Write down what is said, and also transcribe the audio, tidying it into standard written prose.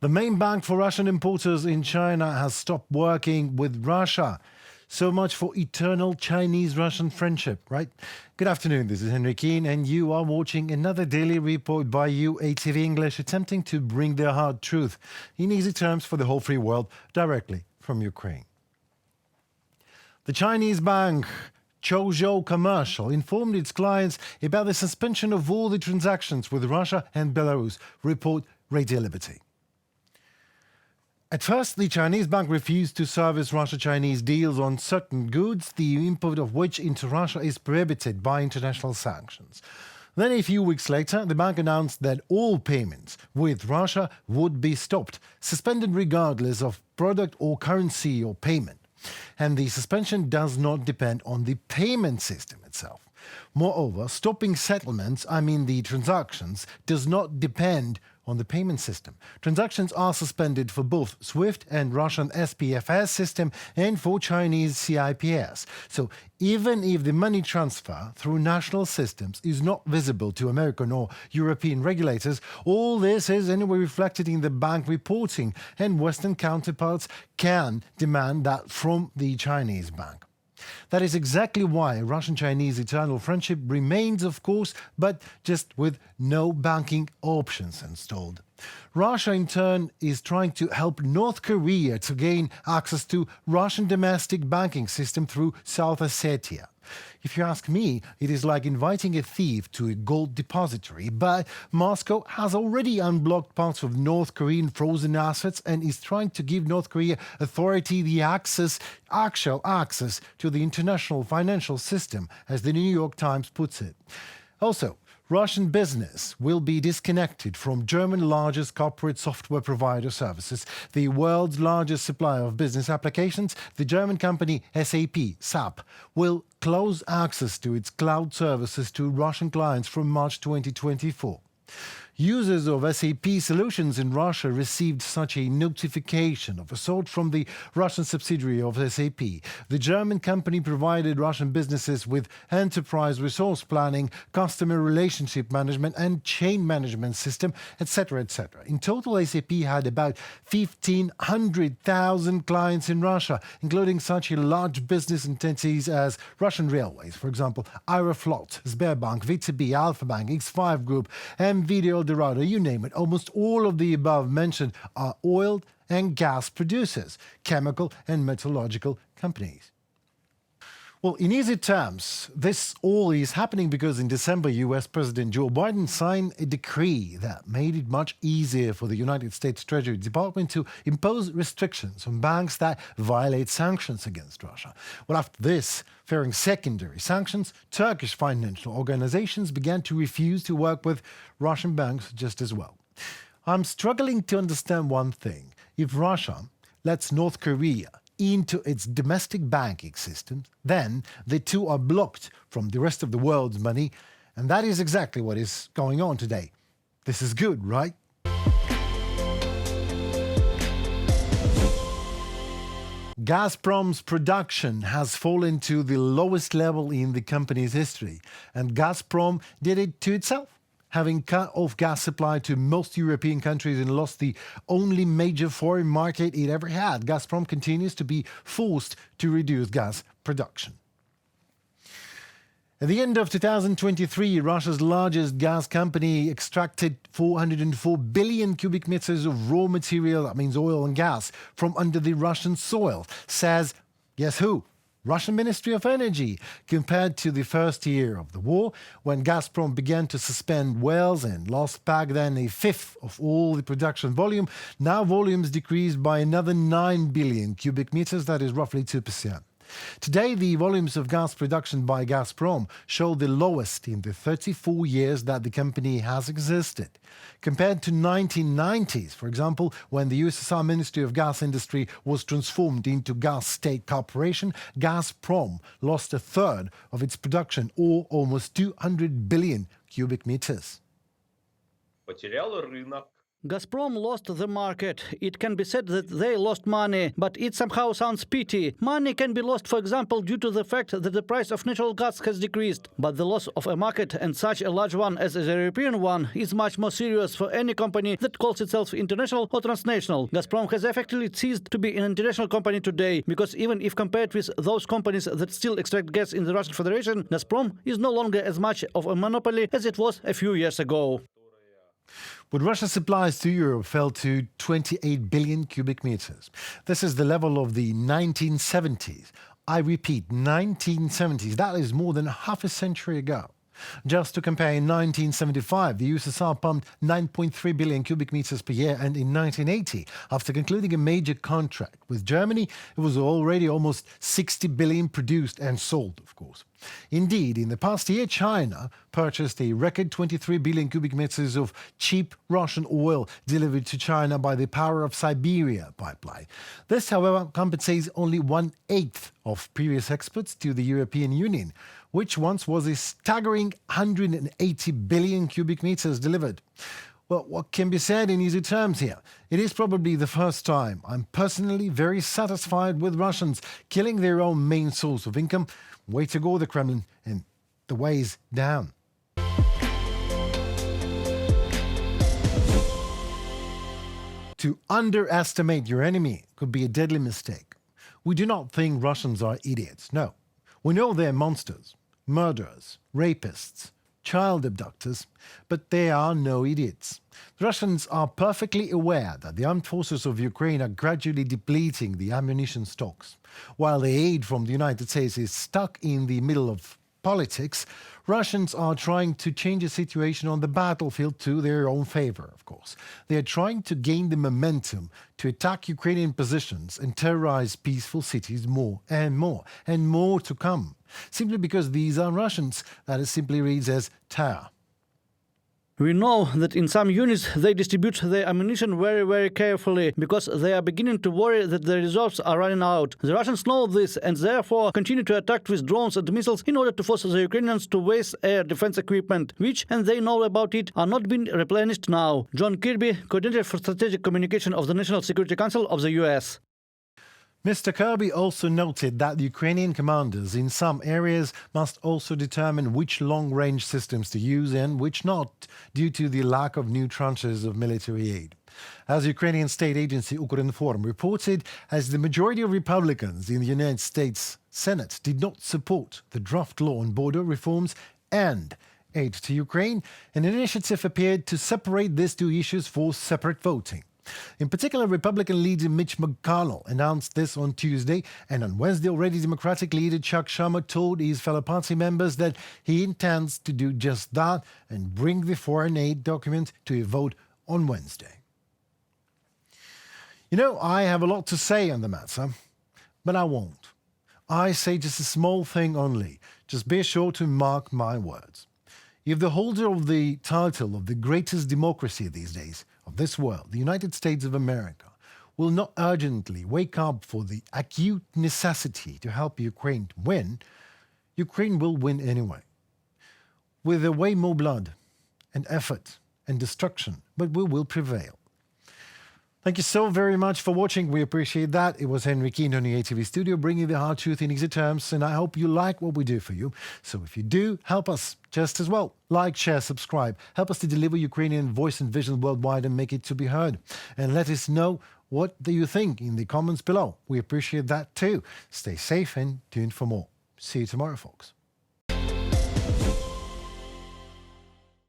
The main bank for Russian importers in China has stopped working with Russia. So much for eternal Chinese-Russian friendship, right? Good afternoon, this is Henry Keane, and you are watching another daily report by UATV English, attempting to bring the hard truth in easy terms for the whole free world, directly from Ukraine. The Chinese bank Chouzhou Commercial informed its clients about the suspension of all the transactions with Russia and Belarus, report Radio Liberty. At first, the Chinese bank refused to service Russia-Chinese deals on certain goods, the import of which into Russia is prohibited by international sanctions. Then, a few weeks later, the bank announced that all payments with Russia would be stopped, suspended regardless of product or currency or payment. And the suspension does not depend on the payment system itself. Moreover, stopping settlements, the transactions, does not depend on the payment system. Transactions are suspended for both SWIFT and Russian SPFS system and for Chinese CIPS. So even if the money transfer through national systems is not visible to American or European regulators, all this is anyway reflected in the bank reporting, and Western counterparts can demand that from the Chinese bank. That is exactly why Russian-Chinese eternal friendship remains, of course, but just with no banking options installed. Russia, in turn, is trying to help North Korea to gain access to Russian domestic banking system through South Ossetia. If you ask me, it is like inviting a thief to a gold depository, but Moscow has already unblocked parts of North Korean frozen assets and is trying to give North Korea authority the actual access to the international financial system, as the New York Times puts it. Also, Russian business will be disconnected from Germany's largest corporate software provider services. The world's largest supplier of business applications, the German company SAP, will close access to its cloud services to Russian clients from March 2024. Users of SAP solutions in Russia received such a notification of a sort from the Russian subsidiary of SAP. The German company provided Russian businesses with enterprise resource planning, customer relationship management and chain management system, etc., etc. In total, SAP had about 1,500,000 clients in Russia, including such large business entities as Russian Railways, for example, Aeroflot, Sberbank, VTB, Alpha Bank, X5 Group, MVD Dorado, you name it. Almost all of the above mentioned are oil and gas producers, chemical and metallurgical companies. Well, in easy terms, this all is happening because in December, US President Joe Biden signed a decree that made it much easier for the United States Treasury Department to impose restrictions on banks that violate sanctions against Russia. Well, after this, fearing secondary sanctions, Turkish financial organizations began to refuse to work with Russian banks just as well. I'm struggling to understand one thing. If Russia lets North Korea into its domestic banking system, then the two are blocked from the rest of the world's money, and that is exactly what is going on today. This is good, right? Gasprom's production has fallen to the lowest level in the company's history, and Gasprom did it to itself. Having cut off gas supply to most European countries and lost the only major foreign market it ever had, Gazprom continues to be forced to reduce gas production. At the end of 2023, Russia's largest gas company extracted 404 billion cubic meters of raw material, that means oil and gas, from under the Russian soil, says, guess who? Russian Ministry of Energy. Compared to the first year of the war, when Gazprom began to suspend wells and lost back then a fifth of all the production volume, now volumes decreased by another 9 billion cubic meters, that is roughly 2%. Today, the volumes of gas production by Gazprom show the lowest in the 34 years that the company has existed. Compared to 1990s, for example, when the USSR Ministry of Gas Industry was transformed into Gas State Corporation, Gazprom lost a third of its production, or almost 200 billion cubic meters. Потеряла рынок. Gazprom lost the market. It can be said that they lost money, but it somehow sounds pity. Money can be lost, for example, due to the fact that the price of natural gas has decreased. But the loss of a market, and such a large one as the European one, is much more serious for any company that calls itself international or transnational. Gazprom has effectively ceased to be an international company today, because even if compared with those companies that still extract gas in the Russian Federation, Gazprom is no longer as much of a monopoly as it was a few years ago. What Russia's supplies to Europe fell to 28 billion cubic meters. This is the level of the 1970s. I repeat, 1970s. That is more than half a century ago. Just to compare, in 1975, the USSR pumped 9.3 billion cubic meters per year, and in 1980, after concluding a major contract with Germany, it was already almost 60 billion produced and sold, of course. Indeed, in the past year, China purchased a record 23 billion cubic meters of cheap Russian oil delivered to China by the Power of Siberia pipeline. This, however, compensates only 1/8 of previous exports to the European Union, which once was a staggering 180 billion cubic meters delivered. Well, what can be said in easy terms here? It is probably the first time I'm personally very satisfied with Russians killing their own main source of income. Way to go, the Kremlin, and the way's down. To underestimate your enemy could be a deadly mistake. We do not think Russians are idiots, no. We know they're monsters, murderers, rapists, child abductors, but they are no idiots. The Russians are perfectly aware that the armed forces of Ukraine are gradually depleting the ammunition stocks. While the aid from the United States is stuck in the middle of politics, Russians are trying to change the situation on the battlefield to their own favor, of course. They are trying to gain the momentum to attack Ukrainian positions and terrorize peaceful cities more and more to come. Simply because these are Russians, that it simply reads as terror. We know that in some units they distribute their ammunition very, very carefully, because they are beginning to worry that the reserves are running out. The Russians know this and therefore continue to attack with drones and missiles in order to force the Ukrainians to waste air defense equipment, which, and they know about it, are not being replenished now. John Kirby, Coordinator for Strategic Communication of the National Security Council of the US. Mr. Kirby also noted that the Ukrainian commanders in some areas must also determine which long-range systems to use and which not, due to the lack of new tranches of military aid. As Ukrainian state agency Ukrinform reported, as the majority of Republicans in the United States Senate did not support the draft law on border reforms and aid to Ukraine, an initiative appeared to separate these two issues for separate voting. In particular, Republican leader Mitch McConnell announced this on Tuesday, and on Wednesday already Democratic leader Chuck Schumer told his fellow party members that he intends to do just that and bring the foreign aid document to a vote on Wednesday. You know, I have a lot to say on the matter, but I won't. I say just a small thing only. Just be sure to mark my words. If the holder of the title of the greatest democracy these days of this world, the United States of America, will not urgently wake up for the acute necessity to help Ukraine win, Ukraine will win anyway. With way more blood and effort and destruction, but we will prevail. Thank you so very much for watching. We appreciate that. It was Henry Keane on the UATV studio, bringing the hard truth in easy terms, and I hope you like what we do for you. So if you do, help us just as well. Like, share, subscribe. Help us to deliver Ukrainian voice and vision worldwide and make it to be heard. And let us know what do you think in the comments below. We appreciate that too. Stay safe and tuned for more. See you tomorrow, folks.